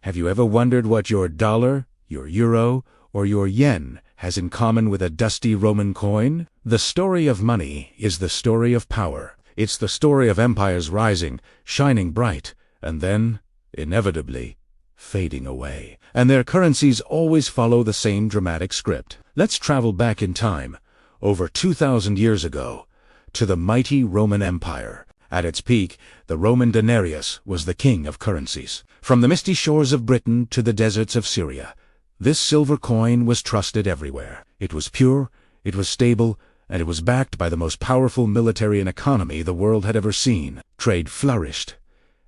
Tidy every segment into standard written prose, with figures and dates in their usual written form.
Have you ever wondered what your dollar, your euro, or your yen has in common with a dusty Roman coin? The story of money is the story of power. It's the story of empires rising, shining bright, and then, inevitably, fading away. And their currencies always follow the same dramatic script. Let's travel back in time, over 2,000 years ago, to the mighty Roman Empire. At its peak, the Roman denarius was the king of currencies. From the misty shores of Britain to the deserts of Syria, this silver coin was trusted everywhere. It was pure, it was stable, and it was backed by the most powerful military and economy the world had ever seen. Trade flourished,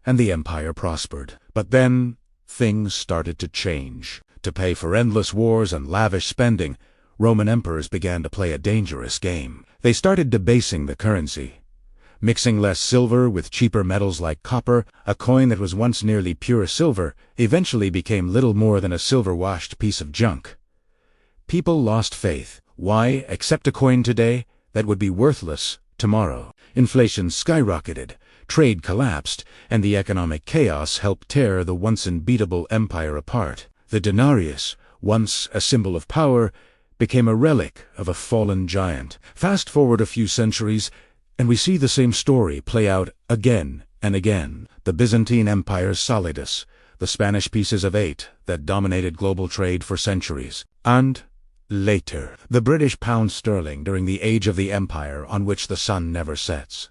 and the empire prospered. But then, things started to change. To pay for endless wars and lavish spending, Roman emperors began to play a dangerous game. They started debasing the currency. Mixing less silver with cheaper metals like copper, a coin that was once nearly pure silver eventually became little more than a silver-washed piece of junk. People lost faith. Why accept a coin today that would be worthless tomorrow? Inflation skyrocketed, trade collapsed, and the economic chaos helped tear the once unbeatable empire apart. The denarius, once a symbol of power, became a relic of a fallen giant. Fast forward a few centuries, and we see the same story play out again and again. The Byzantine Empire's solidus, the Spanish pieces of eight that dominated global trade for centuries. And later, the British pound sterling during the age of the empire on which the sun never sets.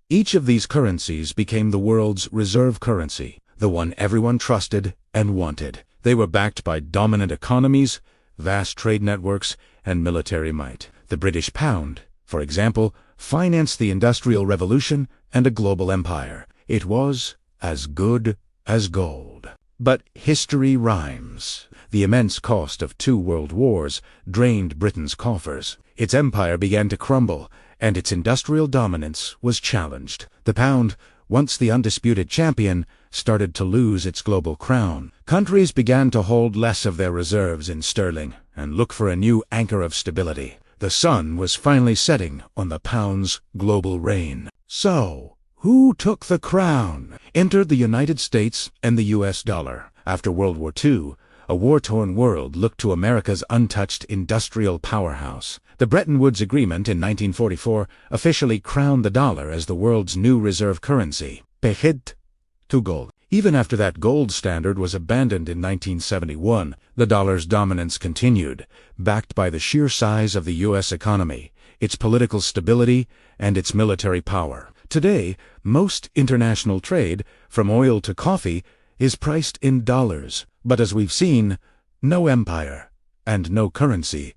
Each of these currencies became the world's reserve currency, the one everyone trusted and wanted. They were backed by dominant economies, vast trade networks, and military might. The British pound, for example, financed the Industrial Revolution and a global empire. It was as good as gold. But history rhymes. The immense cost of 2 world wars drained Britain's coffers. Its empire began to crumble, and its industrial dominance was challenged. The pound, once the undisputed champion, started to lose its global crown. Countries began to hold less of their reserves in sterling and look for a new anchor of stability. The sun was finally setting on the pound's global reign. So, who took the crown? Entered the United States and the U.S. dollar. After World War II, a war-torn world looked to America's untouched industrial powerhouse. The Bretton Woods Agreement in 1944 officially crowned the dollar as the world's new reserve currency, pegged to gold. Even after that gold standard was abandoned in 1971, the dollar's dominance continued, backed by the sheer size of the U.S. economy, its political stability, and its military power. Today, most international trade, from oil to coffee, is priced in dollars. But as we've seen, no empire and no currency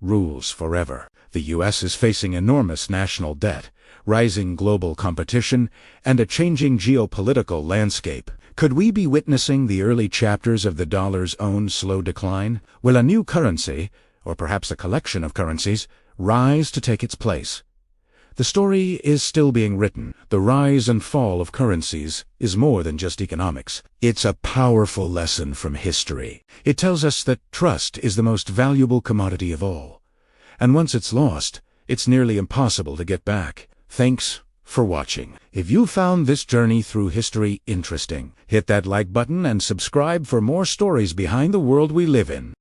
rules forever. The U.S. is facing enormous national debt, rising global competition, and a changing geopolitical landscape. Could we be witnessing the early chapters of the dollar's own slow decline? Will a new currency, or perhaps a collection of currencies, rise to take its place? The story is still being written. The rise and fall of currencies is more than just economics. It's a powerful lesson from history. It tells us that trust is the most valuable commodity of all. And once it's lost, it's nearly impossible to get back. Thanks for watching. If you found this journey through history interesting, hit that like button and subscribe for more stories behind the world we live in.